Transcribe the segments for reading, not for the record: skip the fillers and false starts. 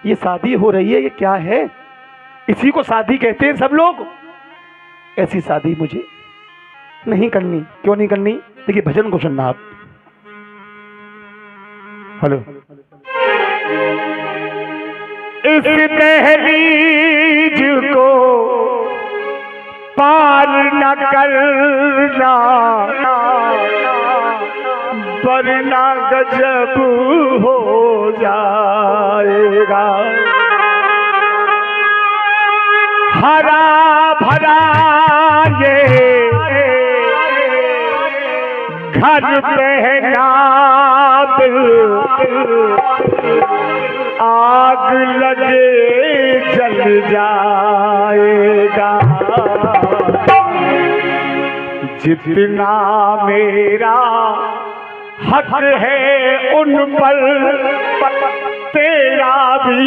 ये शादी हो रही है, ये क्या है? इसी को शादी कहते हैं सब लोग। ऐसी शादी मुझे नहीं करनी। क्यों नहीं करनी? देखिए भजन को सुनना आप। हेलो। इस दहलीज को पार न करना, वरना गजब हो जाएगा। हरा भरा ये घर पहना आग लगे जल जाएगा। जितना मेरा हक है उन पर तेरा भी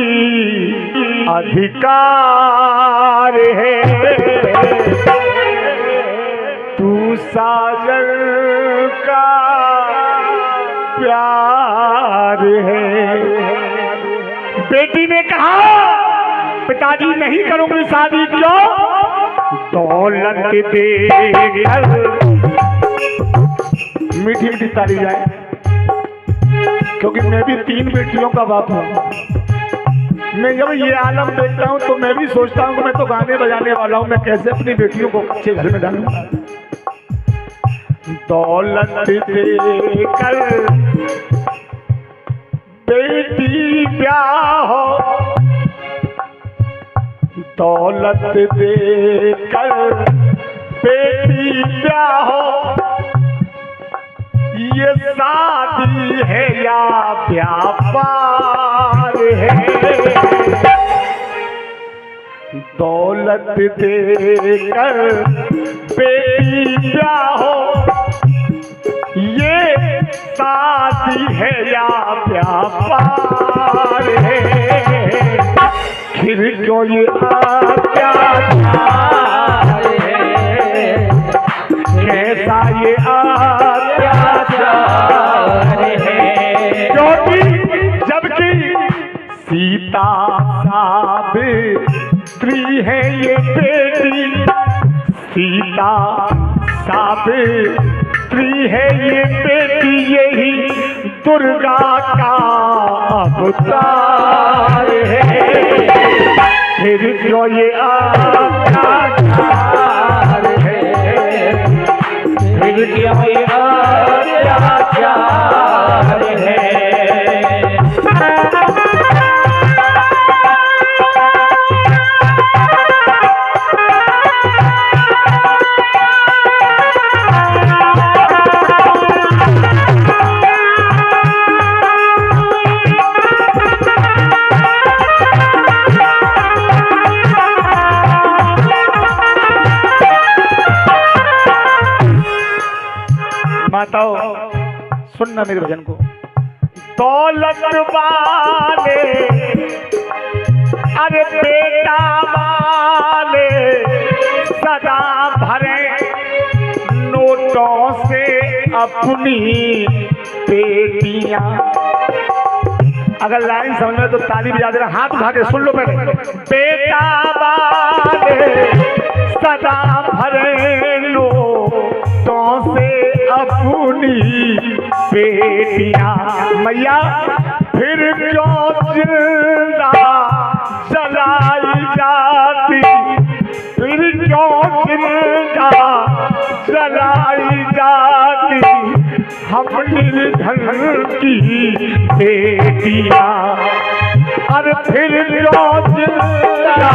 अधिकार है। तू साजन का प्यार है। बेटी ने कहा पिताजी नहीं करूंगी शादी। क्यों? दौलत देकर। मीठी मीठी ताली जाए, क्योंकि मैं भी 3 बेटियों का बाप हूँ। मैं जब ये आलम देखता हूँ तो मैं भी सोचता हूँ कि मैं तो गाने बजाने वाला हूँ, मैं कैसे अपनी बेटियों को अच्छे घर में डालूं। दौलत देकर बेटी ब्याह, दौलत देकर बेटी ब्याह, ये शादी है या व्यापार है। दौलत देकर बेटी ब्याह, ये शादी है या व्यापार है। फिर क्यों ये अत्याचार है? कैसा ये अत्याचार है? क्योंकि जबकि सीता सावित्री है ये बेटी, सीता सावित्री है ये बेटी, यही दुर्गा का अवतार है। फिर क्यों ये अत्याचार है? फिर क्यों ये अत्याचार है? माताओ सुनना मेरे भजन को। दौलत वाले अरे बेटा वाले सदा भरे नोटों से अपनी बेटियां। अगर लाइन समझ में तो ताली बजा देना, हाथ उठा के सुन लो पहले। बेटा वाले सदा भरे नोटों से अपनी बेटियां। मैया फिर क्यों जिंदा जलाई जाती? फिर क्यों जिंदा जलाई जाती हम निर्धन की बेटियां? अरे फिर क्यों जिंदा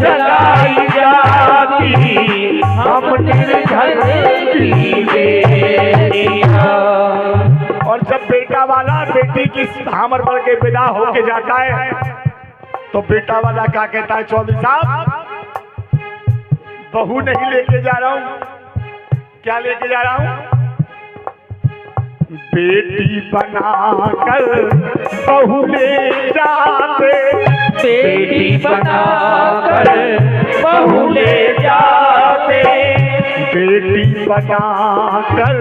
जलाई जाती हम निर्धन की बेटियां? और जब बेटा वाला बेटी की हमर पर के विदा होके जाता है तो बेटा वाला क्या कहता है? चौधरी साहब बहू नहीं लेके जा रहा हूं। क्या लेके जा रहा हूं? बेटी बनाकर बहू ले जाते, बेटी बनाकर बहू ले जाते, बेटी बनाकर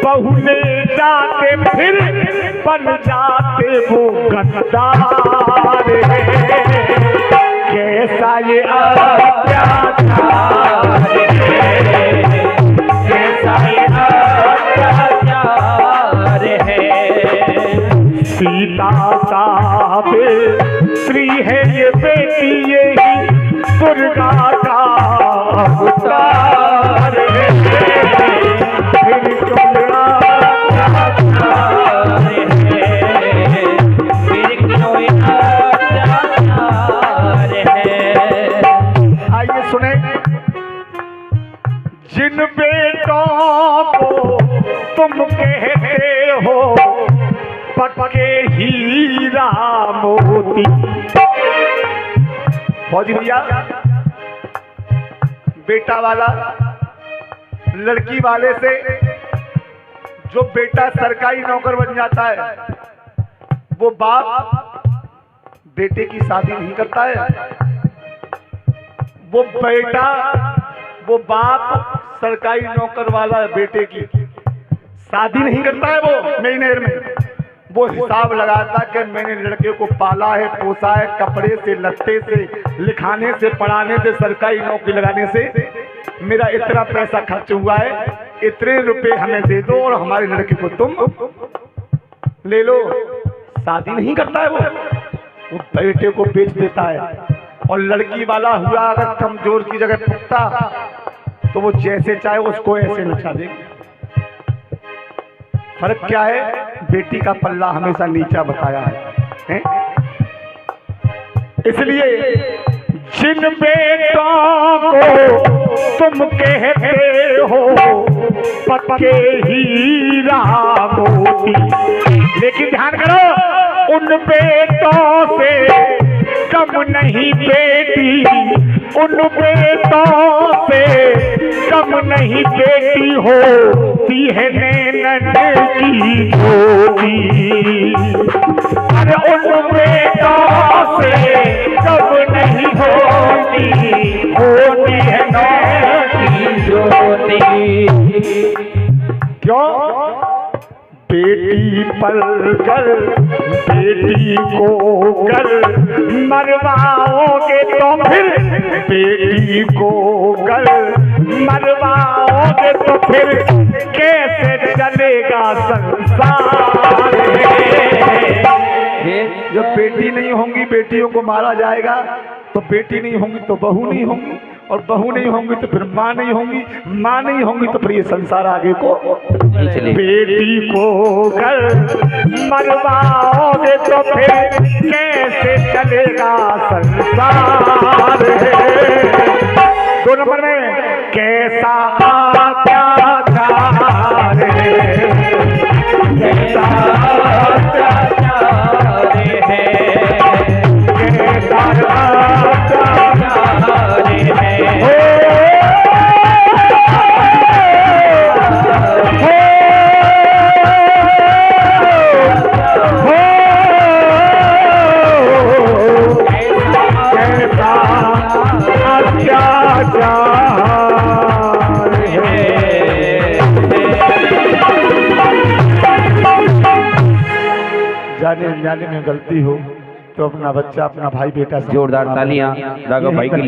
बहू ले जाते, फिर बन जाते वो गद्दार ये अत्याचार कैसा ये अत्याचार है। सीता सावित्री है ये बेटी, यही दुर्गा का अवतार है। फिर क्यों ये अत्याचार है, फिर क्यों ये अत्याचार है। आइए सुने। जिन बेटों को तुम कहते हो पक्के हीरा मोती, फौजी भैया, बेटा वाला लड़की वाले से जो बेटा सरकारी नौकर बन जाता है, वो बाप बेटे की शादी नहीं करता है। वो बेटा, वो बाप सरकारी नौकर वाला बेटे की शादी नहीं करता है। वो महीने में वो हिसाब लगाता कि मैंने लड़के को पाला है, पोसा है, कपड़े से, लत्ते से, लिखाने से, पढ़ाने से, सरकारी नौकरी लगाने से मेरा इतना पैसा खर्च हुआ है, इतने रुपए हमें दे दो और हमारे लड़के को तुम ले लो। शादी नहीं करता है। वो बेटे को बेच देता है। और लड़की वाला हुआ अगर कमजोर की जगह पुख्ता, तो वो जैसे चाहे उसको ऐसे नचा देगी। फर्क क्या है? बेटी का पल्ला हमेशा नीचा बताया है? इसलिए जिन बेटों को तुम कहते हो पक्के हीरा मोती, लेकिन ध्यान करो, उन बेटों से कम नहीं बेटी, उन बेटों से कम नहीं बेटी होती है नैनन की ज्योति। अरे उन बेटों से कम नहीं होती, होती है नैनन की ज्योति। क्यों? बेटी पल कर बेटी को कर मरवाओगे तो फिर, बेटी को कर मरवाओगे तो फिर कैसे चलेगा संसार। जब बेटी नहीं होंगी, बेटियों को मारा जाएगा, तो बेटी नहीं होंगी तो बहू नहीं होंगी, और बहू नहीं होंगी तो फिर माँ नहीं होंगी, माँ नहीं होंगी तो फिर ये संसार आगे को बेटी को कर मरवाओगे तो फिर कैसे चलेगा संसार। 2 नंबर में कैसा अत्याचार है, कैसा अत्याचार है, कैसा अत्याचार है। जाने अनजाने में गलती हो तो अपना बच्चा, अपना भाई बेटा जोरदार तालियां राघव भाई के लिए।